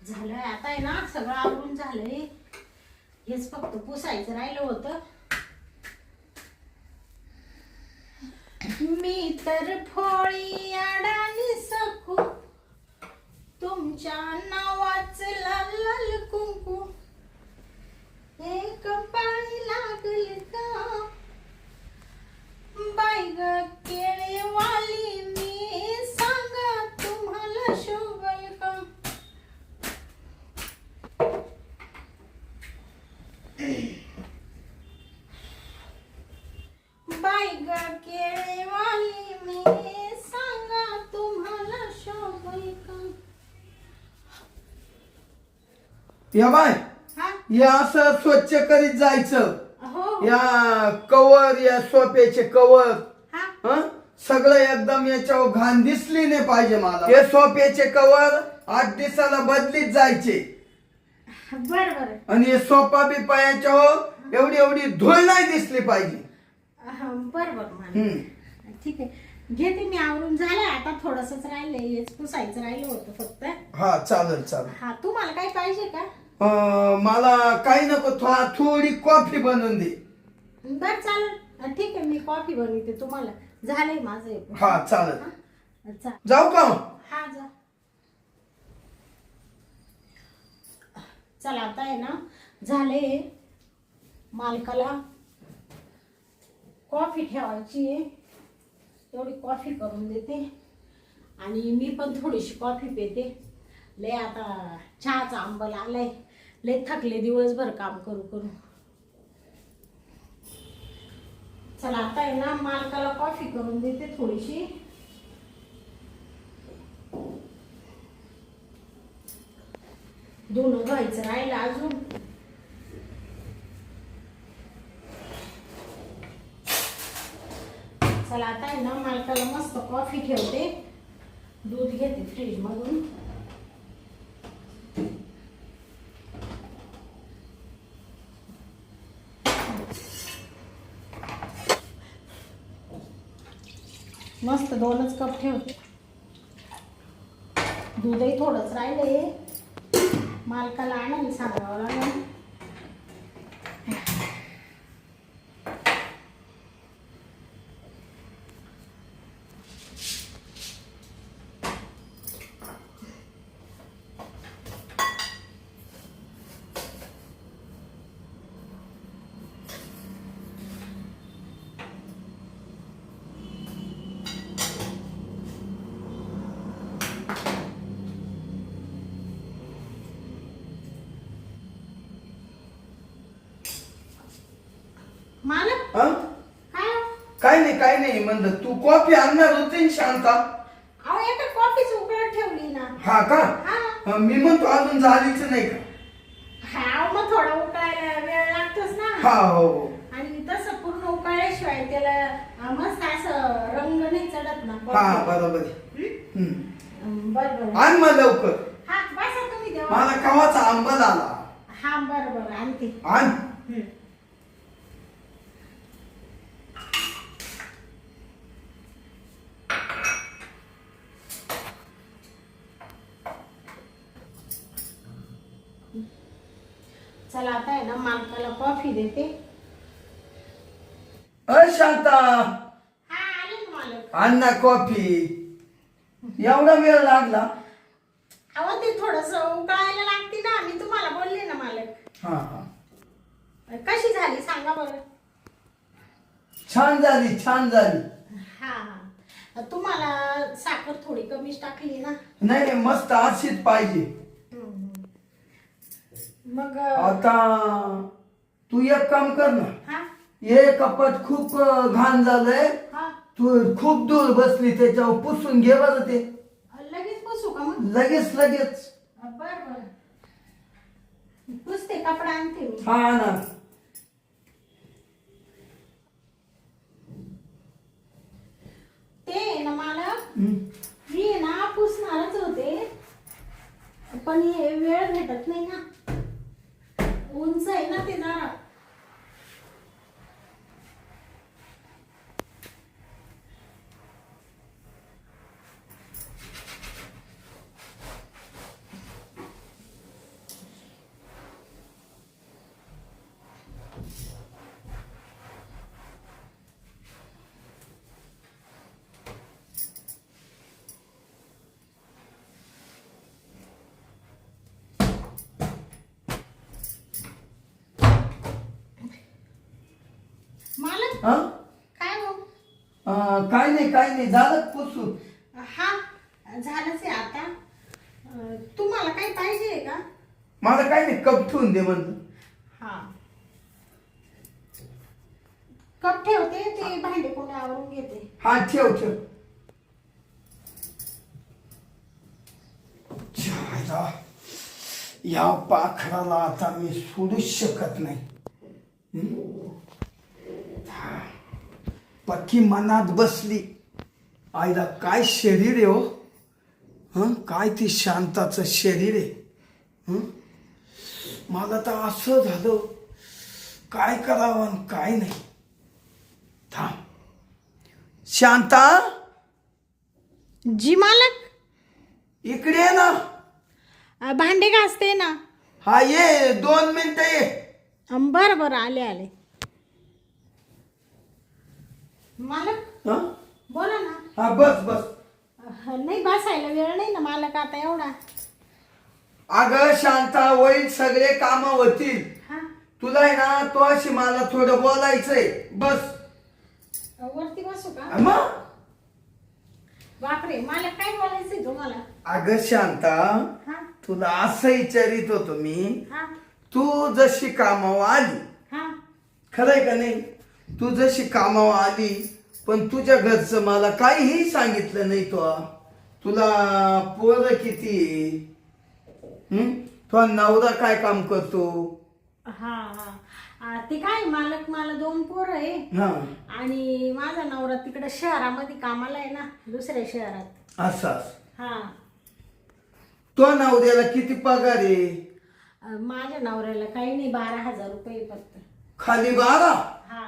झालंय आता आहे ना, सगळं आवरून झालंय. हेच फक्त पुसायचं राहिलं होतं. मी तर फोळी अडाणी सखू, तुमच्या नावाच लाल लाल कुंकू, एक पाणी लागल का बाई ग केळेवाली, मी सांगा तुम्हाला शोभल का. बाई ग केळेवाली, मी सांगा तुम्हाला शोभल का. या बाय, हा या असं स्वच्छ करीत जायचं. हो या कवर, या सोफ्याचे कवर हा हं? सगळं एकदम याच्यावर घाण दिसली नाही पाहिजे मला. हे सोफ्याचे कवर 8 दिवसाला बदलीत जायचे. बर बर. आणि हे सोफा बी पायाच्यावर एवढी एवढी धूळ नाही दिसली पाहिजे. बर बर हम्म. ठीक आहे, घेते मी आवरून. झालंय आता, थोडंसंच राहिलंय, हेच पुसायचं राहिलं होतं फक्त. हा चालेल चालेल. हा तुम्हाला काही पाहिजे का? मला काही नको, थोडी कॉफी बनवून दे. बर चालेल, ठीक आहे, मी कॉफी बनवते तुम्हाला. झालंय माझं हे. हा चालेल. अच्छा जाऊ का? हा जा. चला आता आहे ना, झाले. मालकाला कॉफी ठेवायची आहे, तेवढी कॉफी करून देते. आणि मी पण थोडीशी कॉफी पिते. लय आता चहाचा अंबल आलाय, लय थकले दिवसभर काम करू करू. चला आता आहे ना, मालकाला कॉफी करून देते थोडीशी. धुणं धुवायचं राहिलं अजून. चला आता आहे ना, मालकाला मस्त कॉफी ठेवते. दूध घेते फ्रीज मधून. मस्त 2च कप ठेवते. दूधही थोडंच राहिलंय, मालकाला आणायला सांगावं लागेल. मालक हं? काय हो? काही नाही म्हणलं. तू कॉफी आणणार होती ना शांता? अहो एका कॉफीच उकळत ठेवली ना. हा का? हा मी म्हणतो अजून झालीच नाही का? हा मग थोडा उकळायला वेळ लागतोच ना. हा हो हो. आणि तसं पूर्ण उकळल्याशिवाय त्याला मस्त असं रंग नाही चढत ना. हा बरोबर आहे. बरं आण मग लवकर. हा बसा तुम्ही देवा. मला कवाचा आंबल आला. हा बरं आणते. आण. चला आता आहे ना, मालकाला कॉफी देते. शांता, हा आले ना मालक. आण ना कॉफी. एवढा वेळ लागला? अहो ते थोडस उकळायला लागते ना, मी तुम्हाला बोलले ना मालक. हा हा. कशी झाली सांगा बरं. छान झाली, छान झाली. हा हा, तुम्हाला साखर थोडी कमीच टाकली ना. नाही मस्त अशीच पाहिजे. मग आता तू एक काम कर ना. हा हे कपाट खूप घाण झालंय. हा तू खूप दूर बसली, त्याच्यावर पुसून घे बरं ते. लगेच बसू का मग? लगेच लगेच. बर पुसते, कपडा आणते मी. हा ना. ते ना मला मी ना पुसणारच होते, पण हे वेळ भेटत नाही ना. उंच आहे ना ते जरा. हा काय हो? काय नाही झालं पुसून. हा झालंच आहे आता. तुम्हाला काही पाहिजे का? मला काय नाही, कप ठेवून दे म्हणलं. हा कप ठेवते, ते भांडे कोणी आवरून घेते. हा ठेव. छायला, या पाखराला आता मी सोडूच शकत नाही. हा, पक्की मनात बसली. आईला काय शरीर आहे हो. काय ती शांताचं शरीर आहे. मला तर असं झालं, काय करावं आणि काय नाही. थांब. शांता, जी मालक. इकडे ये ना. भांडे घासते ना. हा ये, 2 मिनिटं ये. बरं आले. मालक हा बोला ना. हा, बस. नाही बसायला वेळ नाही ना मालक आता एवढा. अगं शांता, होईल, सगळे काम होतील. हा तुला आहे ना, तो अशी मला थोडं बोलायचंय. बस. वरती बसू का? मग बापरे, मालक काय बोलायचंय तुम्हाला? अगं शांता, हा तुला असं विचारित होतो मी. हा तू जशी कामावर आली, हा खरंय का नाही? तू जशी कामावर आली, पण तुझ्या घरचं मला काहीही सांगितलं नाही. तुला पोरं किती आहे? तुझा नवरा काय काम करतो? हा ते काय मालक, मला 2 पोरं आहे. हा आणि माझा नवरा तिकडे शहरामध्ये कामाला आहे ना, दुसऱ्या शहरात. असं. हा तो नवऱ्याला किती पगार आहे? माझ्या नवऱ्याला काही नाही, 12,000 रुपये फक्त. खाली 12? हा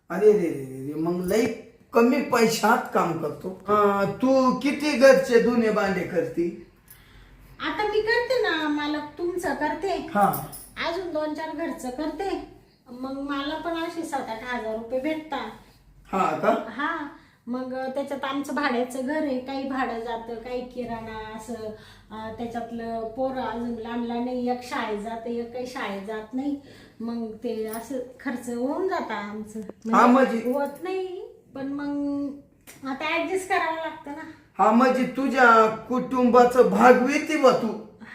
अरे रे, मग लई कमी पैशात काम करतो. तू किती घरचे धुणे भांडे करती? आता मी करते ना मालक, तुमचं करते, हा अजून 2-4 घरचं करते. मग मला पण असे 7-8 हजार रुपये भेटतात. हा का? हा मग त्याच्यात आमचं भाड्याचं घर आहे, काही भाडं जातं, काही किराणा असं. त्याच्यातलं पोरं अजून लहान नाही, एक शाळेत जाते, एक काही शाळेत जात नाही. मग ते असं खर्च होऊन जातं आमचं. म्हणजे होत नाही, पण मग आता ऍडजस्ट करावं लागतं ना. हा म्हणजे तुझ्या कुटुंबाचं भागविती बा तू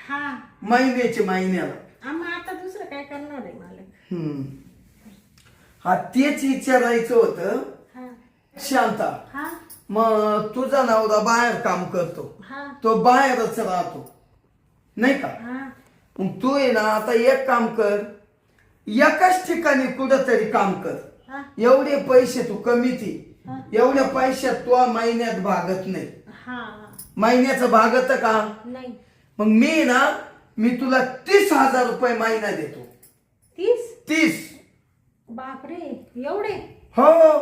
हा महिन्याला. मग आता दुसरं काय करणार आहे मालक? हा तेच विचारायचं होतं. हा शांता, हा मग तुझा नवरा बाहेर काम करतो, हा तो बाहेरच राहतो नाही का? हा मग तू आहे ना, आता एक काम कर, एकाच ठिकाणी कुठंतरी काम कर. हा एवढे पैसे तू कमीती, हा. एवढ्या पैशात तू महिन्यात भागत नाही. हा महिन्याचं भागत का? नाही. मग मी तुला 30,000 रुपये महिना देतो. 30. बापरे, एवढे? हो,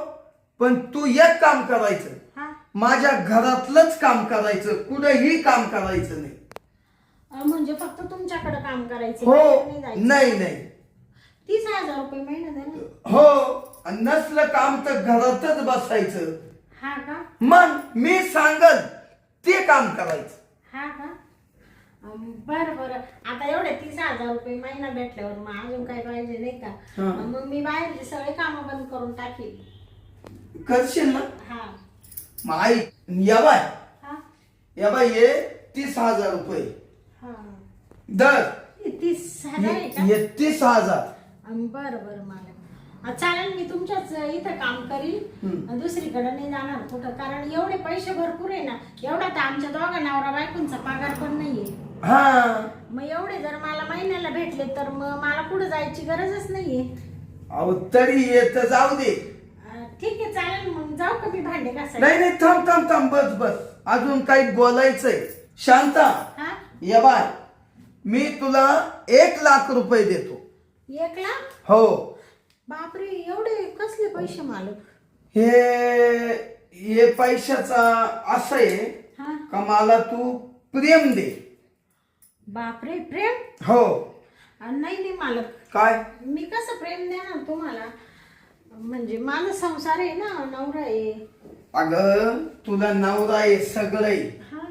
पण तू एक काम करायचं, हा माझ्या घरातलंच काम करायचं, कुठेही काम करायचं नाही. म्हणजे फक्त तुमच्याकडे काम करायचं? हो, बाहेर जायचं? नाही. 30,000 रुपये महिना द्या ना. हो, आणि नसलं काम तर घरातच बसायचं. हा का? मग मी सांगल ते काम करायचं. हा का? बरं आता एवढे 30,000 रुपये महिना भेटल्यावर मग अजून काय पाहिजे नाही का? हा. मग मी बाहेरचे सगळे काम बंद करून टाकेल. करशील ना? हा मग आई, या बाय हा ये 30,000 रुपये हा दर. 30,000 आहे का? ये 30,000. बरं मला चालेल, मी तुमच्याच इथं काम करील, दुसरीकडे नाही जाणार कुठं. कारण एवढे पैसे भरपूर आहे ना, एवढा तर आमच्या दोघा नवरा बायकोंचा पगार पण नाहीये. हा, मग एवढे जर मला महिन्याला भेटले तर मग मला कुठं जायची गरजच नाहीये. अहो तरी येत जाऊ दे. ठीक आहे चालेल, मग जाऊ का मी भांडे घासायला? नाही थांब बस. अजून काही बोलायचंय. शांता, हा या बाय, मी तुला 1 लाख रुपये देतो. 1 लाख? हो. बापरे, एवढे कसले पैसे मालक? हे पैशाचा असं आहे हा का, मला तू प्रेम दे. बापरे, प्रेम? हो. नाही मालक, काय? मी कसं प्रेम देणार तुम्हाला? म्हणजे माझा संसार आहे ना, नवरा आहे. अगं तुला नवरा आहे, सगळं आहे, हा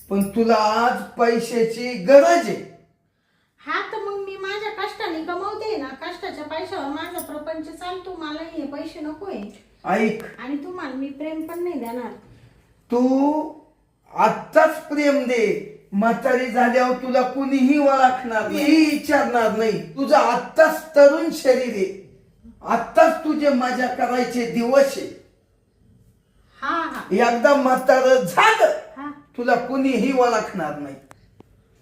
पण तुला आज पैशाची गरज आहे. हा तर मग मी माझ्या कष्टाने कमवते ना, कष्टाच्या पैशावर माझा प्रपंच चालतो, मला हे पैसे नकोय. ऐक, आणि तुम्हाला मी प्रेम पण नाही देणार. तू आत्ताच प्रेम दे, म्हातारी झाल्यावर तुला कुणीही ओळखणार नाही, विचारणार नाही. तुझं आत्ताच तरुण शरीर आहे, आत्ताच तुझे मजा करायचे दिवस आहे. हा हा एकदा म्हातार झालं हा तुला कुणीही ओळखणार नाही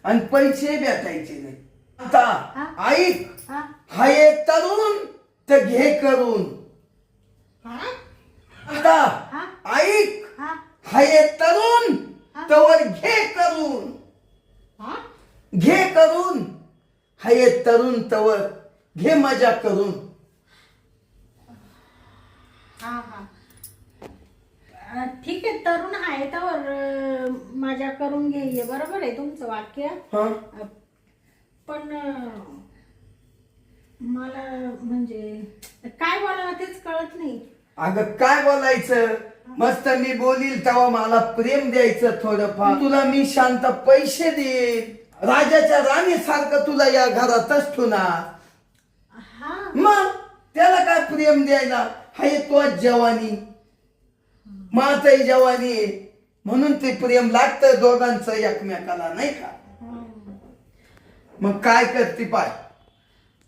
आणि पैसे भेटायचे नाही. आता हा. ऐक, हा हाय तरुण तर घे करून. हा आता हा ऐक, हा हाय तरुण हा. तवर घे करून. हा घे करून, हाय तरुण तवर घे मजा करून. हा हा ठीक आहे, तरुण आहे तर मजा करून घे, बरोबर आहे तुमचं वाक्य. हा, पण मला म्हणजे काय बोलावं तेच कळत नाही. अगं काय बोलायचं, मस्त मी बोलील तेव्हा मला प्रेम द्यायचं थोडंफार. तुला मी शांत पैसे देईन, राजाच्या राणीसारखं तुला या घरातच ठेवणार. हा मग त्याला काय प्रेम द्यायला, हाय तो जवानी, माझही जवानी आहे, म्हणून ते प्रेम लागतं दोघांचं एकमेकाला, नाही का. मग काय करते पाय,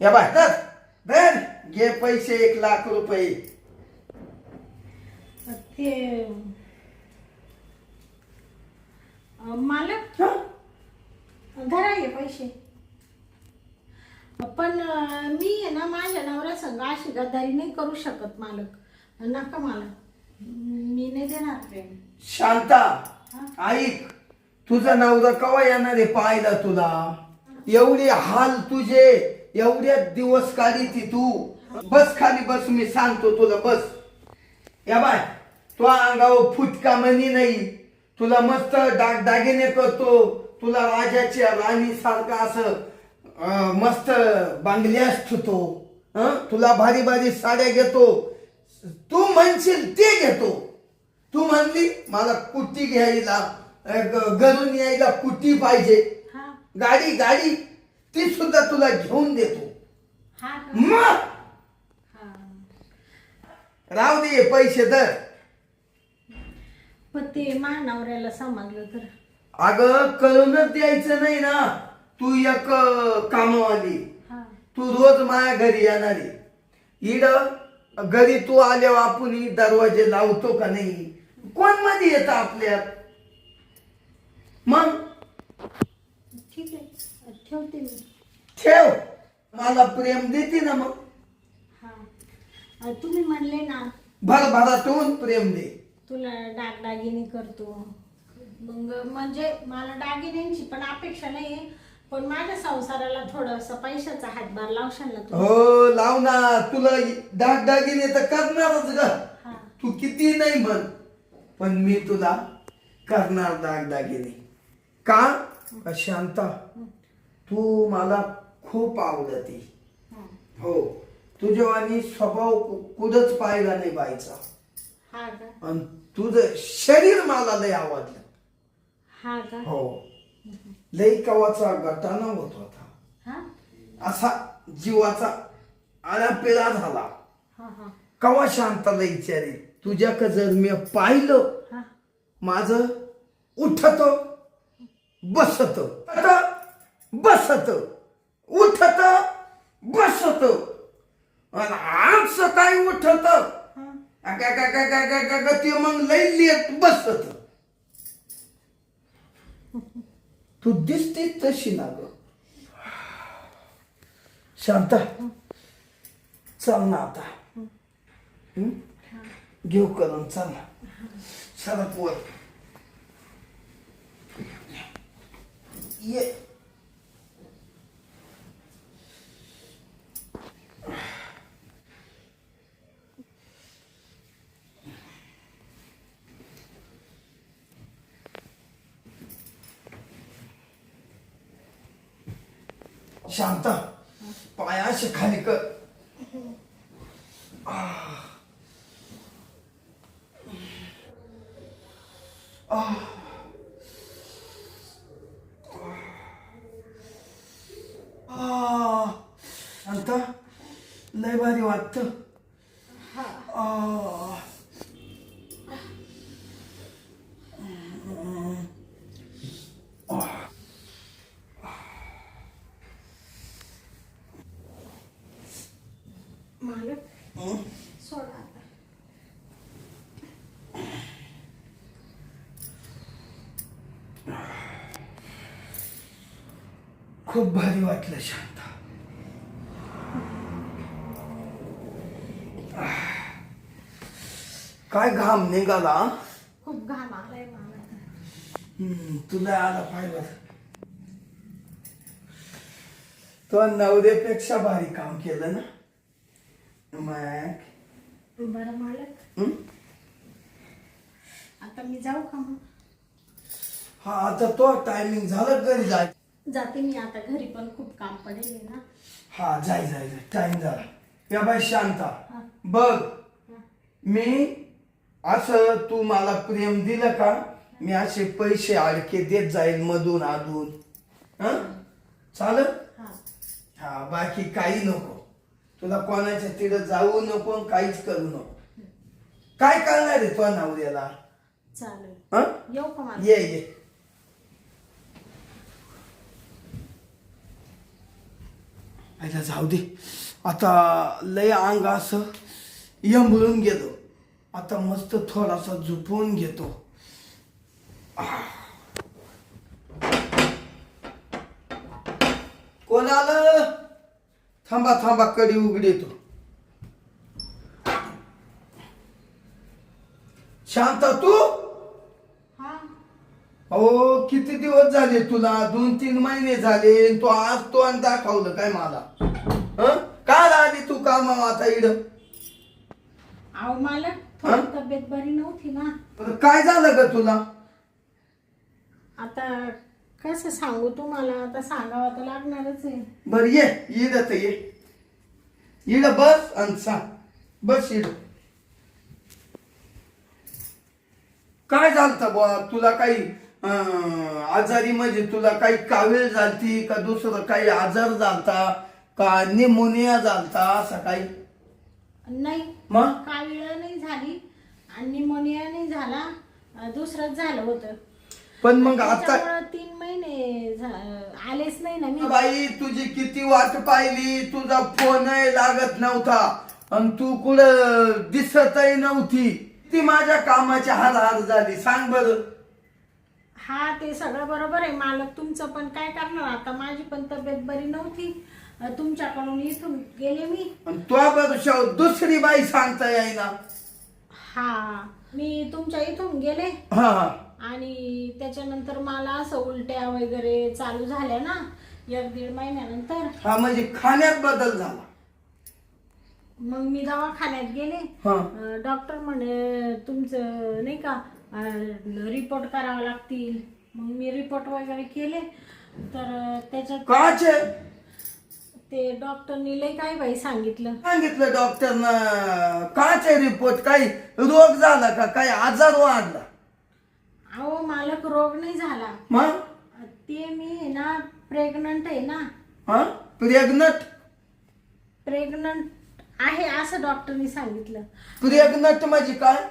या बाय धर घे पैसे, 1,00,000 रुपये. ते मालक हा? धरा हे पैसे. पण मी आहे ना माझ्या नवऱ्या संग अशी गद्दारी नाही करू शकत मालक, नका मला, मी नाही देणार प्रेम. शांता ऐक, तुझा नवरा कवा येणार आहे पाहायला तुला. एवढे हाल तुझे एवढ्या दिवस काढी ती तू. बस खाली बस, मी सांगतो तुला बस. या बाय, तो अंगावर फुटका मनी नाही, तुला मस्त दागदागिने करतो, तुला राजाच्या राणी सारखा असं मस्त बांगल्यास ठेवतो, तुला भारी भारी साड्या घेतो, तू म्हणशील ते घेतो. तू म्हणली मला कुट्टी घ्यायला, घरून यायला कुट्टी पाहिजे, हा गाडी गाडी ती सुद्धा तुला घेऊन देतो. हा का? मग हा. राहू दे पैसे दर. पण ते माझ्या नवऱ्याला समजलं तर. अगं कळूनच द्यायचं नाही ना, तू एक कामवाली, हा तू रोज माझ्या घरी येणारी. इड घरी तू आल्यावर आपण दरवाजे लावतो का नाही, कोण मध्ये येतं आपल्यात. मग ठीक आहे, ठेवते मी. ठेव, मला प्रेम देते ना. मग हा तुम्ही म्हणले ना भरभरातून प्रेम दे. तुला दागदागिने करतो, मग म्हणजे मला दागिन्यांची पण अपेक्षा नाही, पण माझ्या संसाराला थोडस पैशाचा हातभार लावशाल ना तुम्ही? हो लाव ना, तुला दागदागिने तर करणारच ग. हा तू किती नाही म्हण, पण मी तुला करणार दागदागिने. का शांता, तू मला खूप आवडते. हा हो, तुझ्या आणि स्वभाव कुठंच पाहिला नाही बाईचा. हा का? आणि तुझं शरीर मला लय आवडलं. हा का? हो, लय कवाचा गटाना होत होता, हा असा जीवाचा आळापिळा झाला. हा हा कवा शांताला विचारे, तुझ्याक जर मी पाहिलं, हा माझं उठत बसत, बसत उठत बसत, आणि आज सकाळी उठत ते मग लय लेट बसत. तू दिसते तशी ना ग शांता. चल ना आता, घेऊ करून चल ना, सरक वर ये. शांता, पायाशी खाली कर. भारी वाटत. हा. मालक सोडा आता. खूप भारी वाटलं शांत. काय घाम निघाला. खूप घाम आलाय मला. तुला आला पाहिजे. तो नवऱ्यापेक्षा भारी काम केलं ना. मग बरं मालक, आता मी जाऊ का मग? हा आता तो टायमिंग झालं घरी जाय. जाते मी आता, घरी पण खूप काम पडेल ना. हा जाय जाय जाय, टाइम झाला. या बाई शांता, हा. बघ मी असं तू मला प्रेम दिलं का, मी असे पैसे अडके देत जाईल मधून अधून. चालत. हा. हा बाकी काही नको. तुला कोणाच्या तिथं जाऊ नको, काहीच करू नको. काय करणार आहे तो नवऱ्याला? चालेल. हा येऊ का मला? ये ये. आईला जाऊ दे आता. लय अंग असं यंबळून गेलो. आता मस्त थोडासा झोपून घेतो. कोण आलं? थांबा थांबा, कडी उघडतो. शांता तू? हा. हो किती दिवस झाले तुला? 2-3 महिने झाले. तू आज तो आणि दाखवलं काय मला? काय आली तू कामा आता इड? अहो मालक, थोडी तब्येत बरी नव्हती ना. काय झालं ग तुला? आता कसं सांगू तुम्हाला, आता सांगावं तर लागणारच आहे. बर ये इड तर ये. इड बस आणि सांग. बस इड. काय झालं बुवा तुला? काही आजारी म्हणजे तुला काही कावीळ झालती का दुसरं काही आजार झालता का निमोनिया झालता असं काही? नाही, मग कावीळ नाही झाली आणि निमोनिया नाही झाला. दुसरंच झालं होतं. पण मग आता 3 महिने आलेच नाही ना मी. बाई तुझी किती वाट पाहिली. तुझा फोन लागत नव्हता आणि तू कुठं दिसतही नव्हती. ती माझ्या कामाची हार झाली. सांग बरं. हा ते सगळं बरोबर आहे मालक तुमचं, पण काय करणार आता, माझी पण तब्येत बरी नव्हती. तुमच्याकडून इथून गेले मी. आणि तुझ्या बरोबर दुसरी बाई सांगता येईना. हा मी तुमच्या इथून गेले हा हा. आणि त्याच्यानंतर मला असं उलट्या वगैरे चालू झाल्या ना 1-1.5 महिन्यानंतर. हा म्हणजे खाण्यात बदल झाला. मग मी दवाखान्यात गेले. हा. डॉक्टर म्हणे तुमचं नाही का रिपोर्ट करावे लागतील. मग मी रिपोर्ट वगैरे केले तर त्याच्यात काचे ते डॉक्टरनी लय काय बाई सांगितलं. सांगितलं डॉक्टरनं? काचे रिपोर्ट? काही रोग झाला का? काही आजार वाढला? अहो मालक, रोग नाही झाला. मग ते मी आहे ना प्रेग्नंट आहे ना. हा प्रेग्नंट? प्रेग्नंट आहे असं डॉक्टरनी सांगितलं. प्रेग्नंट म्हणजे काय?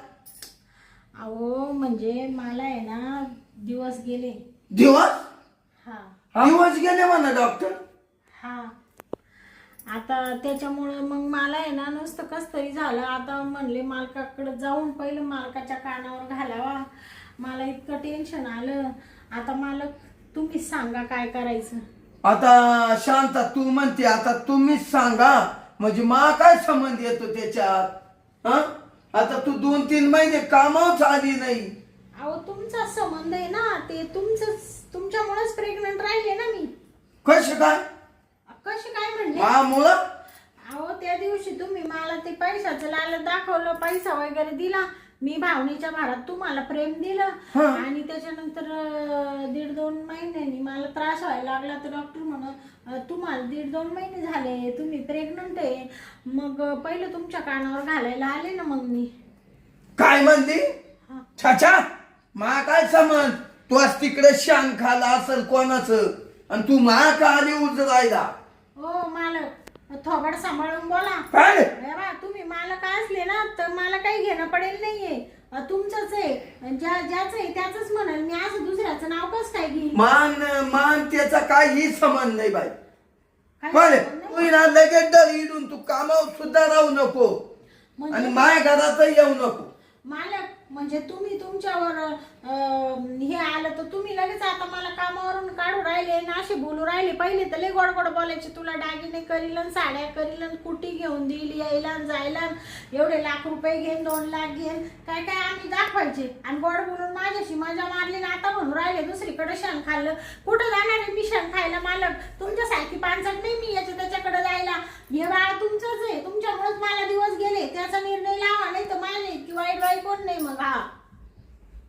अहो म्हणजे मला आहे ना दिवस गेले. दिवस? हा. दिवस गेले म्हणा डॉक्टर. हा. आता त्याच्यामुळे मग मला आहे ना नुसतं कस तरी झालं. आता म्हणले मालकाकडे जाऊन पहिलं मालकाच्या कानावर घालावा. मला इतकं टेन्शन आलं. आता मालक तुम्हीच सांगा काय करायचं. आता शांता तू म्हणते आता तुम्हीच सांगा म्हणजे मला काय संबंध येतो त्याच्यात? हा आता तू 2-3 महिने कामावच आली नाही. अहो तुमचा संबंध आहे ना. ते तुमच्यामुळेच प्रेग्नंट राहिले ना मी. कशी काय? कशी काय म्हणजे? मुळे? अहो त्या दिवशी तुम्ही मला ते पैशाचं लालच दाखवलं, पैसा वगैरे दिला. मी भावनेच्या भारात तुम्हाला प्रेम दिलं आणि त्याच्यानंतर 1.5-2 महिन्यांनी मला त्रास व्हायला लागला. तर डॉक्टर म्हण तुम्हाला 1.5-2 महिने झाले, तुम्ही प्रेग्नंट आहे. मग पहिलं तुमच्या कानावर घालायला आले ना मग मी. काय म्हणली? छाछा मा काय समज? तू आज तिकडे शान खाला असेल कोणाचं आणि तू मा का आली उजरायला? हो मालक, थोबड सांभाळून बोला. काय बा तुम्ही मला काय असले ना तर मला काही घेणं पडेल नाहीये. तुमचंच आहे, ज्याचं आहे त्याच म्हणाल मी. असं दुसऱ्याचं नाव कसं काय घेईन? मान मान त्याचा काही संबंध नाही बाई. काही बरे संबंध तू नाही. ना लगेच डर इडून तू कामावर सुद्धा राहू नको म्हणजे आणि माझ्या घरात येऊ नको. मालक म्हणजे तुम्ही तुमच्यावर हे आलं तर तुम्ही लगेच आता मला कामावरून काढू राहिले ना असे बोलू राहिले. पहिले तर लय गोड गोड बोलायचे, तुला दागिने करील आणि साड्या करील आणि कुटी घेऊन देईल यायला आणि जायला, एवढे लाख रुपये घेईन 2 लाख घेईन काय काय आम्ही दाखवायचे. आणि गोड बोलून माझ्याशी मजा मारली ना आता म्हणू राहिले दुसरीकडे शेण खाल्लं. कुठं जाणार आहे मी शेण खायला? मालक तुमच्यासारखी पानसट नाही मी याच्या त्याच्याकडे जायला. हे बाळ तुमचंच आहे, तुमच्यामुळेच मला दिवस गेले. त्याचा निर्णय लावा, नाही तर माझ्या इतकी वाईट बाई कोण नाही. मग हा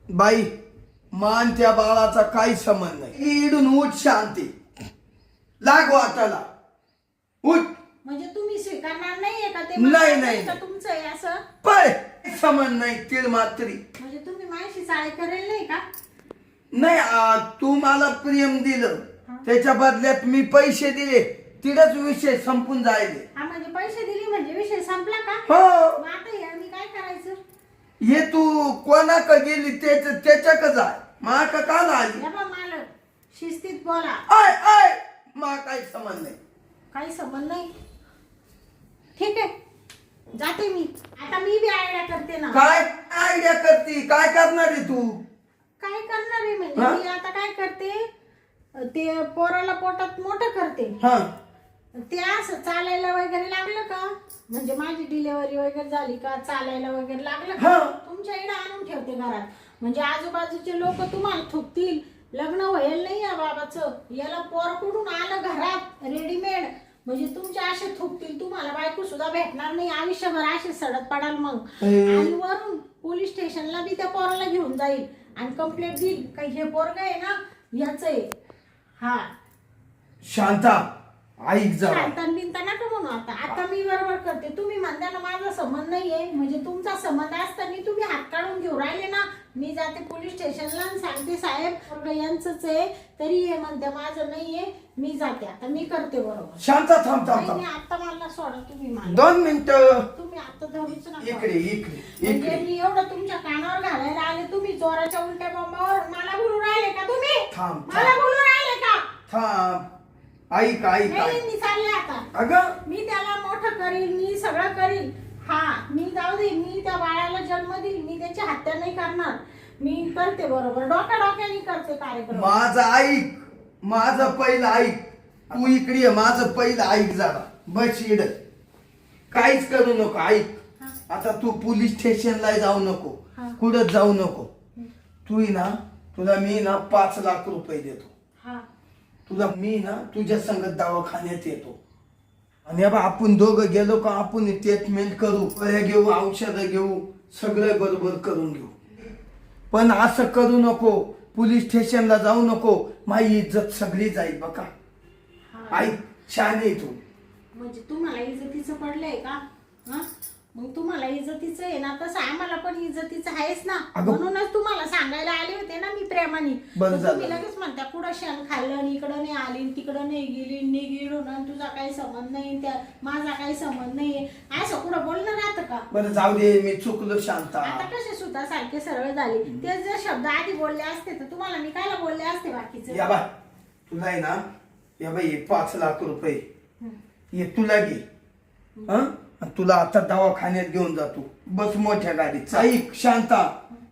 बाई मान त्या बाळाचा काही संबंध नाही. इडून उठ शांती लाग वाटाला उठ. म्हणजे तुम्ही स्वीकारणार नाहीये का ते? नाही, नाही. का तुमचं आहे असं? पळ संबंध नाही तीळ मात्री. म्हणजे तुम्ही माझ्याशी चाळे करेल नाही का? नाही तू मला प्रेम दिलं त्याच्या बदल्यात मी पैसे दिले, तिथंच विषय संपून जायले. हा म्हणजे पैसे दिले म्हणजे विषय संपला का? हो मग आता हे मी काय करायचं? हे तू कोणाक गेली त्याच्याक जाय माका का आली. या बा मालक शिस्तीत बोला. आय आय मा काही संबंध नाही. काही संबंध नाही. ठीक आहे जाते मी. आता मी बी आयडिया करते ना. काय आयडिया करती? काय करणार आहे तू? काय करणार आहे म्हणजे हा? मी आता काय करते ते पोराला पोटात मोठं करते. हा ते असं चालायला वगैरे लागलं का म्हणजे माझी डिलिव्हरी वगैरे झाली का चालायला वगैरे लागलं का हा. तुमच्या इकडे आणून ठेवते घरात. म्हणजे आजूबाजूचे लोक तुम्हाला थुकतील लग्न व्हायला नाही या बाबाचं, याला पोर कुठून आलं घरात रेडीमेड, म्हणजे तुमच्या असे थुकतील. तुम्हाला बायको सुद्धा भेटणार नाही आयुष्यभर, असे सडत पडाल. मग आणि वरून पोलीस स्टेशनला बी त्या पोराला घेऊन जाईल आणि कंप्लेंट देईल काही हे पोरग आहे ना याच आहे. हा शांता ऐक जरा. शांतन बिनता नका म्हणू. आता मी बरोबर करते. तुम्ही म्हणता ना माझा संबंध नाहीये, म्हणजे तुमचा संबंध असताना तुम्ही हात काढून घेऊ राहिले ना. मी जाते पोलीस स्टेशनला आणि सांगते साहेब पोरगं यांचंच आहे, तरी हे म्हणते माझं नाहीये. मी जाते आता, मी करते बरोबर. शांता थांब थांब नाही थांब नाही, आता मला सोडा तुम्ही. मला 2 मिनिटं. तुम्ही आता धरूच नका. इकडे इकडे म्हणजे इकडे मी एवढं तुमच्या कानावर घालायला आले, तुम्ही चोराच्या उलट्या बॉम्बावर मला बोलू राहिले का? तुम्ही थांब मला थांब बोलू राहिले का? थांब ऐक ऐक नाही ऐक. मी चालले आता. अगं मी त्याला मोठं करील, मी सगळं करील. हा मी जाऊ दे, मी त्या बाळाला जन्म देईल, मी त्याची हत्या नाही करणार. मी करते बरोबर, डोक्याने करते कार्यक्रम. माझं ऐक, माझं पहिलं ऐक. तू इकडे ये, माझं पहिलं ऐक जरा. बस इड काहीच करू नको. ऐक हा. आता तू पोलीस स्टेशनला जाऊ नको, हा. कुठं जाऊ नको. तू ना तुला मी ना 5 लाख रुपये देतो. हा तुला मी ना तुझ्या संगत दवाखान्यात येतो आणि अब आपण दोघं गेलो का आपण ट्रीटमेंट करू, गोळ्या घेऊ, औषधं घेऊ, सगळं बरोबर करून घेऊ. पण असं करू नको, पोलीस स्टेशनला जाऊ नको, माझी इज्जत सगळी जाईल बघा. हा. ऐक शहाणे तू. म्हणजे तुम्हाला इज्जतीचं पडलंय का? हा मग तुम्हाला इज्जतीचं आहे ना, तसं आम्हाला पण इज्जतीचं आहेच ना. अगं. म्हणूनच तुम्हाला सांगायला आले होते ना मी प्रेमाने. बरं तर तुम्ही झालं. लगेच म्हणता कुठं शेण खाल्लं आणि इकडं नाही आली, तिकडं नाही गेली, निघून आणि तुझा काही संबंध नाही, त्या माझा काही संबंध नाहीये, असं कुठं बोलणं राहतं का? बरं जाऊ दे, मी चुकलो शांता. आता कसे सुद्धा सारखे सरळ झाले. ते जर शब्द आधी बोलले असते तर तुम्हाला मी कायला बोलले असते बाकीचे. या बाय तुला आहे ना, या बाई 5 लाख रुपये ये तुला घे. हं? आणि तुला आता दवाखान्यात घेऊन जातो, बस मोठ्या गाडीत. ऐक शांता,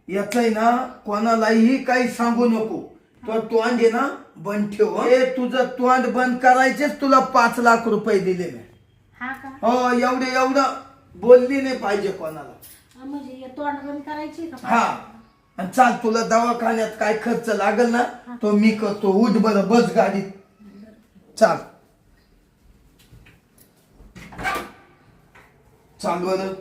याच आहे ना कोणालाही काही सांगू नको. तो तोंड आहे ना बंद ठेव. हे तुझं तोंड बंद करायचेच तुला 5 लाख रुपये दिले मी. हा का? हो एवढं बोलली नाही पाहिजे कोणाला. म्हणजे हे तोंड बंद करायची का? हा आणि चाल, तुला दवाखान्यात काय खर्च लागल ना तो मी करतो. उठ बरं, बस गाडीत चाल. चाल बरं.